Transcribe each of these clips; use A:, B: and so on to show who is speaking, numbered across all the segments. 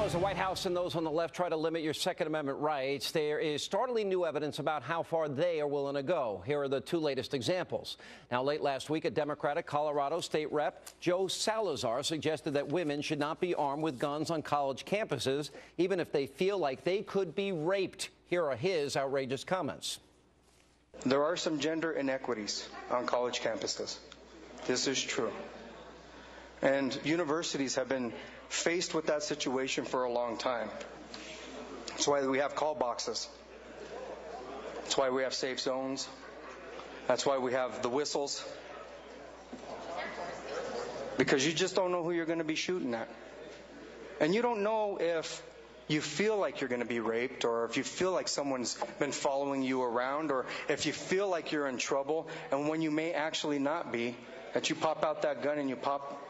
A: As the White House and those on the left try to limit your Second Amendment rights, there is startling new evidence about how far they are willing to go. Here are the two latest examples. Now, late last week, a Democratic Colorado state rep, Joe Salazar, suggested that women should not be armed with guns on college campuses, even if they feel like they could be raped. Here are his outrageous comments.
B: There are some gender inequities on college campuses. This is true. And universities have been faced with that situation for a long time. That's why we have call boxes. That's why we have safe zones. That's why we have the whistles. Because you just don't know who you're going to be shooting at. And you don't know if you feel like you're going to be raped, or if you feel like someone's been following you around, or if you feel like you're in trouble, and when you may actually not be, that you pop out that gun and you pop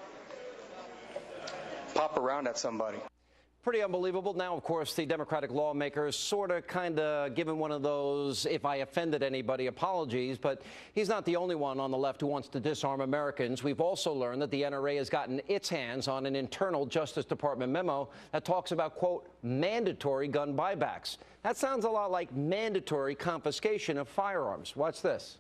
B: around at somebody.
A: Pretty unbelievable. Now, of course, the Democratic lawmakers sort of kind of given one of those if I offended anybody apologies, but he's not the only one on the left who wants to disarm Americans. We've also learned that the NRA has gotten its hands on an internal Justice Department memo that talks about, quote, mandatory gun buybacks. That sounds a lot like mandatory confiscation of firearms. Watch this.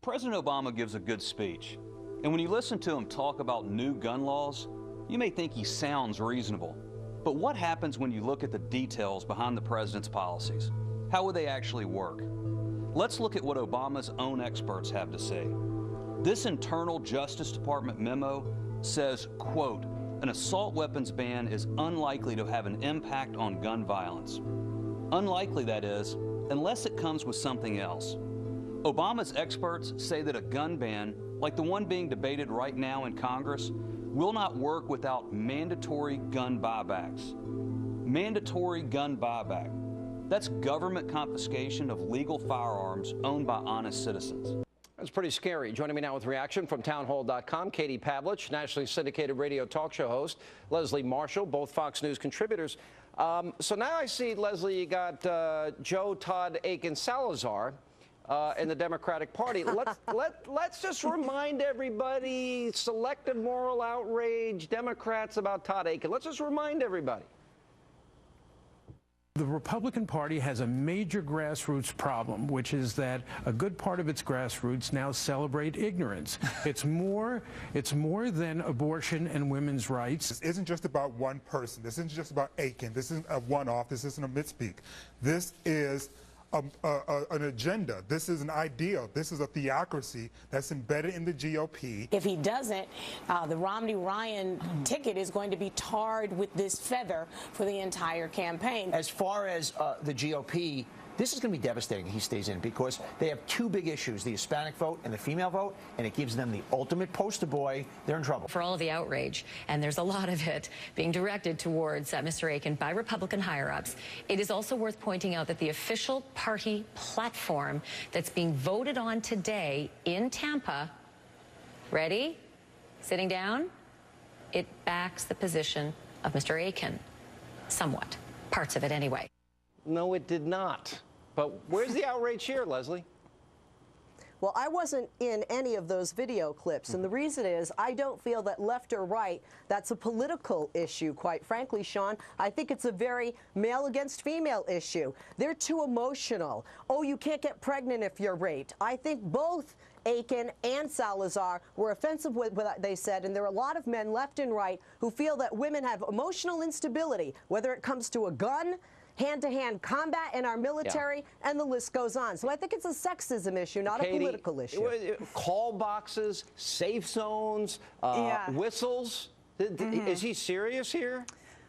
C: President Obama gives a good speech, and when you listen to him talk about new gun laws, you may think he sounds reasonable. But what happens when you look at the details behind the president's policies? How would they actually work? Let's look at what Obama's own experts have to say. This internal Justice Department memo says, quote, an assault weapons ban is unlikely to have an impact on gun violence. Unlikely, that is, unless it comes with something else. Obama's experts say that a gun ban, like the one being debated right now in Congress, will not work without mandatory gun buybacks. Mandatory gun buyback. That's government confiscation of legal firearms owned by honest citizens.
A: That's pretty scary. Joining me now with reaction from townhall.com, Katie Pavlich, nationally syndicated radio talk show host, Leslie Marshall, both Fox News contributors. So now I see, Leslie, you got Joe Todd Aiken Salazar in the Democratic Party. Let's just remind everybody, selective moral outrage, Democrats about Todd Aiken. Let's just remind everybody.
D: The Republican Party has a major grassroots problem, which is that a good part of its grassroots now celebrate ignorance. It's more than abortion and women's rights.
E: This isn't just about one person. This isn't just about Aiken. This isn't a one-off. This isn't a misspeak. This is an agenda. This is an ideal. This is a theocracy that's embedded in the GOP.
F: If he doesn't, the Romney-Ryan ticket is going to be tarred with this feather for the entire campaign.
G: As far as the GOP, this is going to be devastating if he stays in, because they have two big issues, the Hispanic vote and the female vote, and it gives them the ultimate poster boy. They're in trouble.
H: For all of the outrage, and there's a lot of it being directed towards Mr. Aiken by Republican higher-ups, it is also worth pointing out that the official party platform that's being voted on today in Tampa, ready, sitting down, it backs the position of Mr. Aiken, somewhat, parts of it anyway.
A: No, it did not. But where's the outrage here, Leslie?
I: Well, I wasn't in any of those video clips, and the reason is I don't feel that left or right, that's a political issue, quite frankly, Sean. I think it's a very male against female issue. They're too emotional. Oh, you can't get pregnant if you're raped. I think both Aiken and Salazar were offensive with what they said, and there are a lot of men left and right who feel that women have emotional instability, whether it comes to a gun, hand-to-hand combat in our military, and the list goes on. So I think it's a sexism issue, not
A: Katie,
I: a political issue.
A: Call boxes, safe zones, whistles. Is he serious here?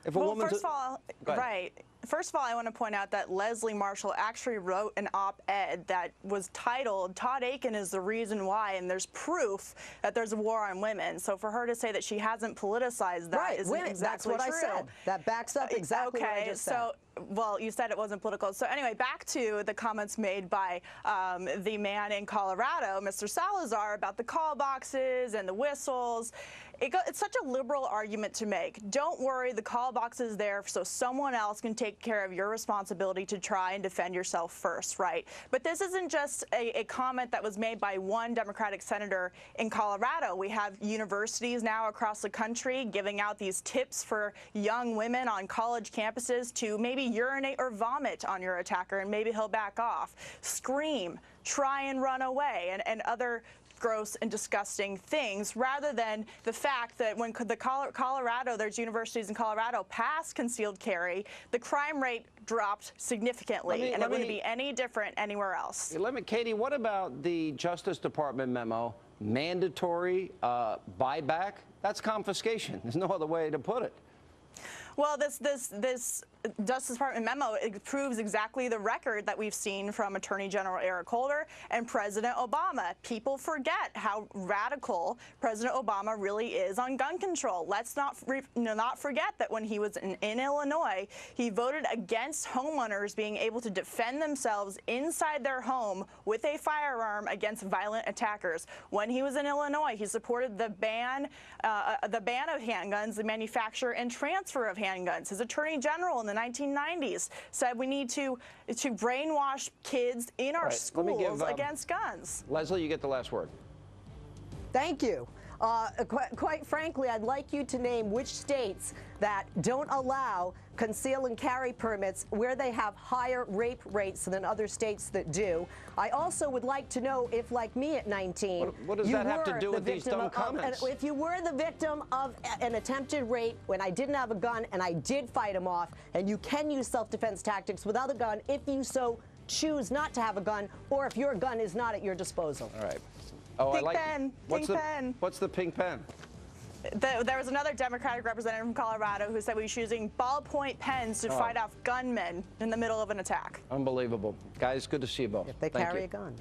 A: If a woman's
J: first of all, right. First of all, I want to point out that Leslie Marshall actually wrote an op-ed that was titled, Todd Aiken is the reason why, and there's proof that there's a war on women. So for her to say that she hasn't politicized that isn't exactly
I: that's what
J: true.
I: I said. That backs up exactly what I just said.
J: Well, you said it wasn't political. So anyway, back to the comments made by the man in Colorado, Mr. Salazar, about the call boxes and the whistles. It's such a liberal argument to make. Don't worry, the call box is there so someone else can take care of your responsibility to try and defend yourself first, right? But this isn't just a comment that was made by one Democratic senator in Colorado. We have universities now across the country giving out these tips for young women on college campuses to maybe urinate or vomit on your attacker, and maybe he'll back off. Scream, try and run away, and other gross and disgusting things, rather than the fact that when Colorado, there's universities in Colorado, passed concealed carry, the crime rate dropped significantly, and it wouldn't be any different anywhere else.
A: Katie, what about the Justice Department memo? Mandatory buyback? That's confiscation. There's no other way to put it.
J: Well, this Justice Department memo, it proves exactly the record that we've seen from Attorney General Eric Holder and President Obama. People forget how radical President Obama really is on gun control. Let's not forget that when he was in Illinois, he voted against homeowners being able to defend themselves inside their home with a firearm against violent attackers. When he was in Illinois, he supported the ban of handguns, the manufacture and transfer of handguns. His Attorney General in the 1990s said we need to brainwash kids in our schools against guns.
A: Leslie, you get the last word.
I: Thank you. Quite frankly, I'd like you to name which states that don't allow conceal and carry permits where they have higher rape rates than other states that do. I also would like to know if, like me at 19,
A: what does that have to do with these dumb comments?
I: If you were the victim of an attempted rape when I didn't have a gun and I did fight him off, and you can use self-defense tactics without a gun if you so choose not to have a gun, or if your gun is not at your disposal.
A: All right. Oh,
J: pink pen. Pink pen.
A: What's the pink pen?
J: There was another Democratic representative from Colorado who said we was using ballpoint pens to fight off gunmen in the middle of an attack.
A: Unbelievable. Guys, good to see you both.
I: If they carry a gun.